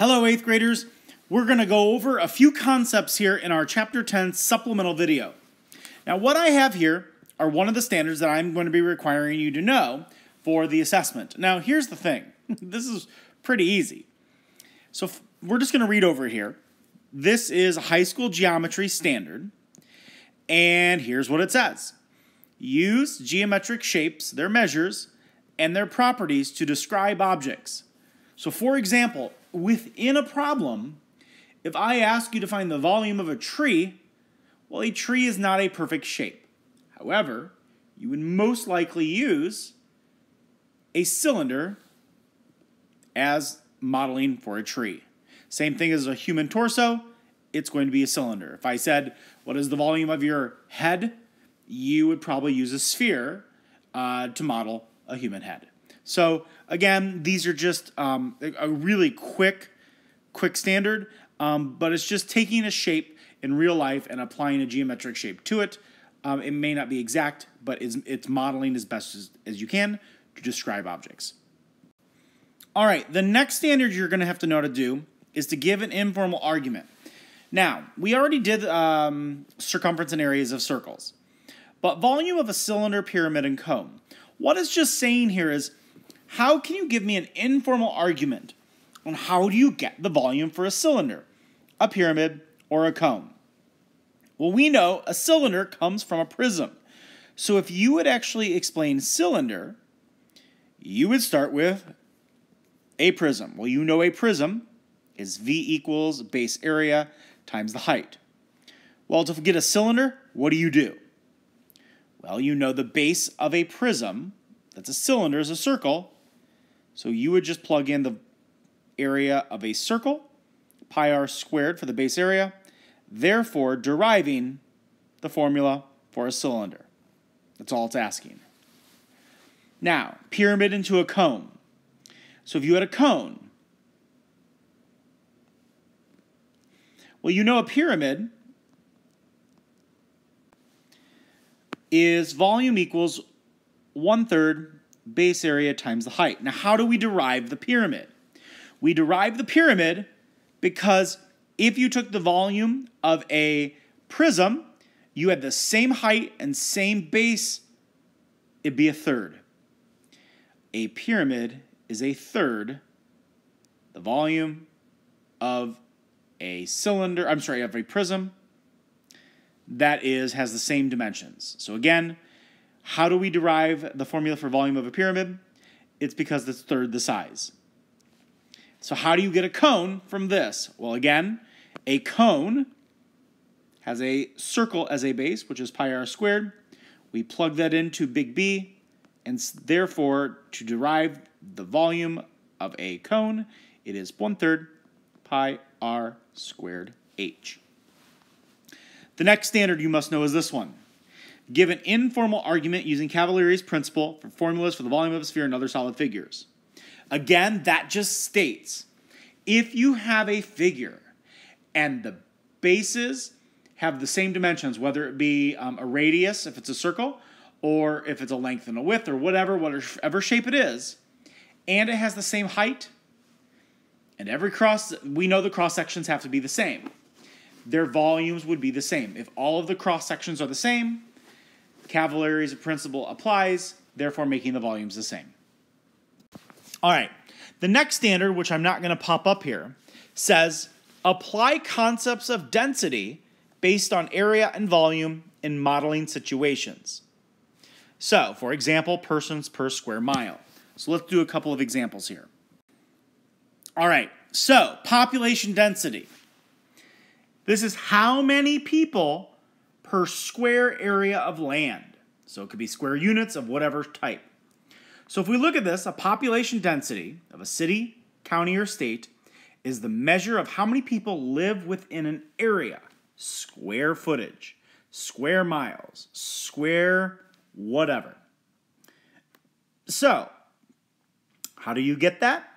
Hello, 8th graders. We're going to go over a few concepts here in our Chapter 10 supplemental video. Now, what I have here are one of the standards that I'm going to be requiring you to know for the assessment. Now, here's the thing. This is pretty easy. So we're just going to read over here. This is a high school geometry standard, and here's what it says. Use geometric shapes, their measures, and their properties to describe objects. So, for example, within a problem, if I ask you to find the volume of a tree, well, a tree is not a perfect shape. However, you would most likely use a cylinder as modeling for a tree. Same thing as a human torso, it's going to be a cylinder. If I said, what is the volume of your head? You would probably use a sphere to model a human head. So again, these are just a really quick standard, but it's just taking a shape in real life and applying a geometric shape to it. It may not be exact, but it's modeling as best as you can to describe objects. All right, the next standard you're going to have to know how to do is to give an informal argument. Now, we already did circumference and areas of circles, but volume of a cylinder, pyramid, and cone. What it's just saying here is, how can you give me an informal argument on how do you get the volume for a cylinder, a pyramid, or a cone? Well, we know a cylinder comes from a prism. So if you would actually explain cylinder, you would start with a prism. Well, you know a prism is V equals base area times the height. Well, to get a cylinder, what do? Well, you know the base of a prism, that's a cylinder, is a circle. So you would just plug in the area of a circle, pi r squared for the base area, therefore deriving the formula for a cylinder. That's all it's asking. Now, pyramid into a cone. So if you had a cone, well, you know a pyramid is volume equals 1/3 base area times the height. Now, how do we derive the pyramid? We derive the pyramid because if you took the volume of a prism, you had the same height and same base, it'd be 1/3. A pyramid is 1/3 the volume of a cylinder, of a prism that has the same dimensions. So again, how do we derive the formula for volume of a pyramid? It's because it's 1/3 the size. So how do you get a cone from this? Well, again, a cone has a circle as a base, which is pi r squared. We plug that into big B, and therefore, to derive the volume of a cone, it is 1/3 pi r squared h. The next standard you must know is this one. Give an informal argument using Cavalari's principle for formulas for the volume of a sphere and other solid figures. Again, that just states, if you have a figure and the bases have the same dimensions, whether it be a radius, if it's a circle, or if it's a length and a width, or whatever shape it is, and it has the same height, and we know the cross sections have to be the same. Their volumes would be the same. If all of the cross sections are the same, Cavalari's principle applies, therefore making the volumes the same. All right, the next standard, which I'm not going to pop up here, says apply concepts of density based on area and volume in modeling situations. So, for example, persons per square mile. So let's do a couple of examples here. All right, so population density. This is how many people per square area of land. So it could be square units of whatever type. So if we look at this, a population density of a city, county, or state is the measure of how many people live within an area. Square footage, square miles, square whatever. So, how do you get that?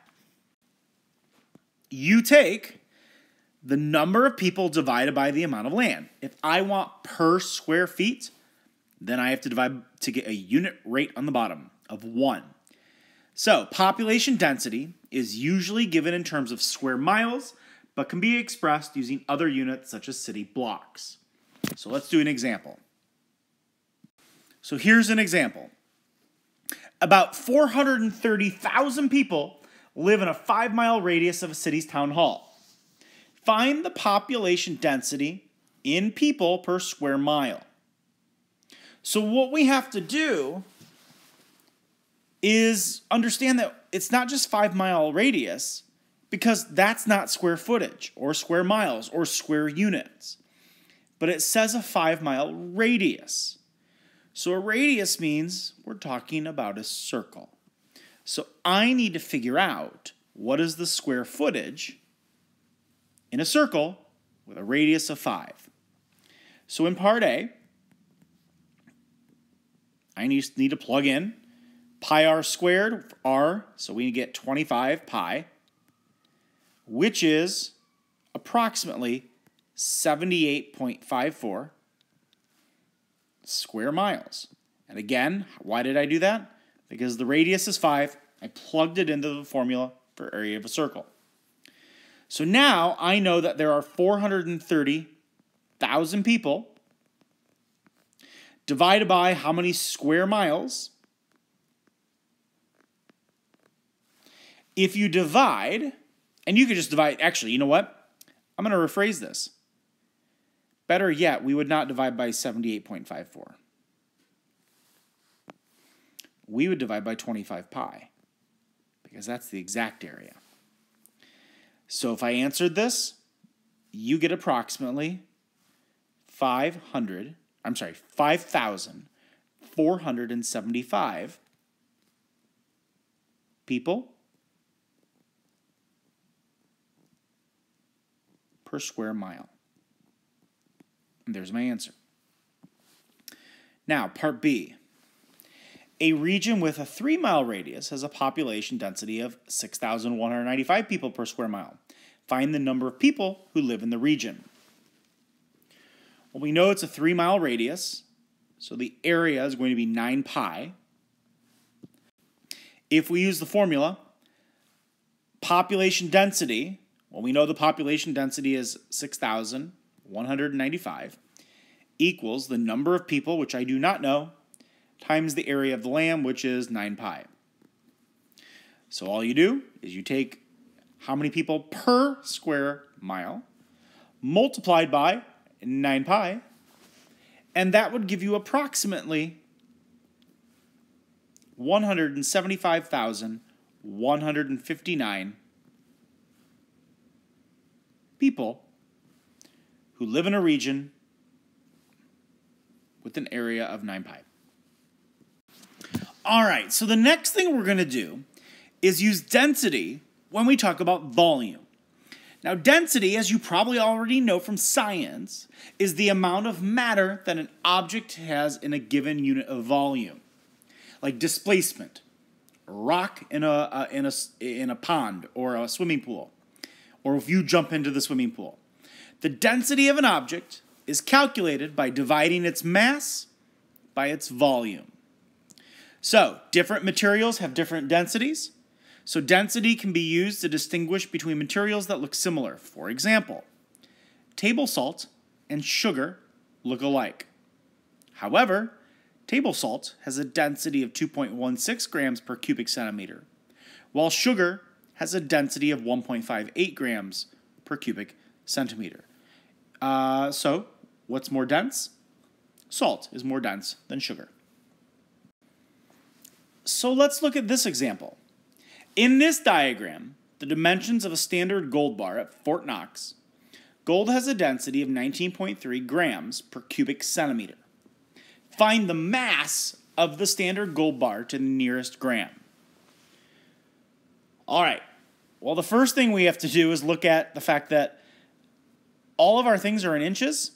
You take the number of people divided by the amount of land. If I want per square feet, then I have to divide to get a unit rate on the bottom of 1. So population density is usually given in terms of square miles, but can be expressed using other units such as city blocks. So let's do an example. So here's an example. About 430,000 people live in a 5-mile radius of a city's town hall. Find the population density in people per square mile. So what we have to do is understand that it's not just 5-mile radius, because that's not square footage or square miles or square units. But it says a 5-mile radius. So a radius means we're talking about a circle. So I need to figure out what is the square footage in a circle with a radius of 5. So in part A, I need to plug in pi r squared, r, so we get 25 pi, which is approximately 78.54 square miles. And again, why did I do that? Because the radius is 5. I plugged it into the formula for area of a circle. So now I know that there are 430,000 people divided by how many square miles. If you divide, and you could just divide, actually, you know what? I'm going to rephrase this. Better yet, we would not divide by 78.54. We would divide by 25 pi, because that's the exact area. So if I answered this, you get approximately 5,475 people per square mile. And there's my answer. Now, part B. A region with a 3-mile radius has a population density of 6,195 people per square mile. Find the number of people who live in the region. Well, we know it's a 3-mile radius, so the area is going to be 9 pi. If we use the formula, population density, well, we know the population density is 6,195, equals the number of people, which I do not know, times the area of the land, which is 9 pi. So all you do is you take how many people per square mile multiplied by 9 pi, and that would give you approximately 175,159 people who live in a region with an area of 9 pi. All right, so the next thing we're going to do is use density when we talk about volume. Now, density, as you probably already know from science, is the amount of matter that an object has in a given unit of volume. Like displacement, a rock in a pond or a swimming pool, or if you jump into the swimming pool. The density of an object is calculated by dividing its mass by its volume. So, different materials have different densities. So density can be used to distinguish between materials that look similar. For example, table salt and sugar look alike. However, table salt has a density of 2.16 grams per cubic centimeter, while sugar has a density of 1.58 grams per cubic centimeter. So, what's more dense? Salt is more dense than sugar. So let's look at this example. In this diagram, the dimensions of a standard gold bar at Fort Knox, gold has a density of 19.3 grams per cubic centimeter. Find the mass of the standard gold bar to the nearest gram. All right, well, the first thing we have to do is look at the fact that all of our things are in inches,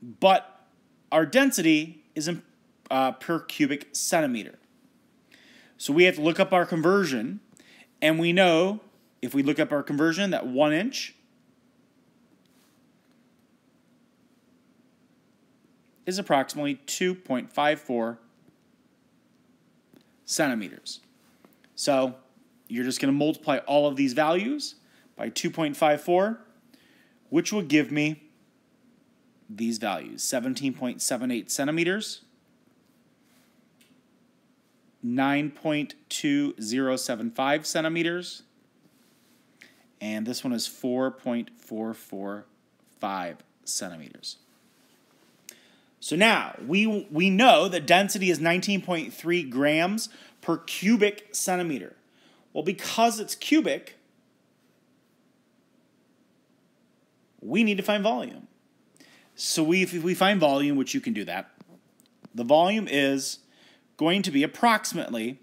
but our density is in per cubic centimeter. So we have to look up our conversion, and we know, if we look up our conversion, that 1 inch is approximately 2.54 centimeters. So you're just going to multiply all of these values by 2.54, which will give me these values: 17.78 centimeters, 9.2075 centimeters, and this one is 4.445 centimeters. So now we know that density is 19.3 grams per cubic centimeter. Well, because it's cubic, we need to find volume. So if we find volume, which you can do that, the volume is going to be approximately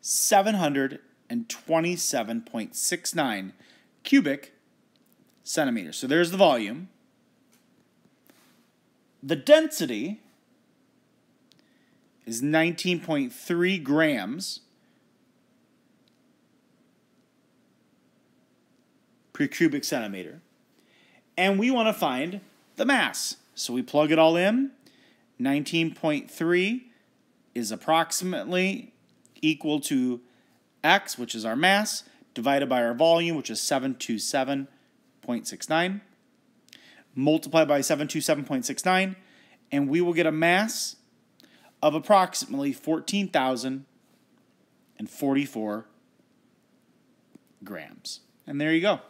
727.69 cubic centimeters. So there's the volume. The density is 19.3 grams per cubic centimeter. And we want to find the mass. So we plug it all in. 19.3 is approximately equal to x, which is our mass, divided by our volume, which is 727.69. Multiply by 727.69, and we will get a mass of approximately 14,044 grams. And there you go.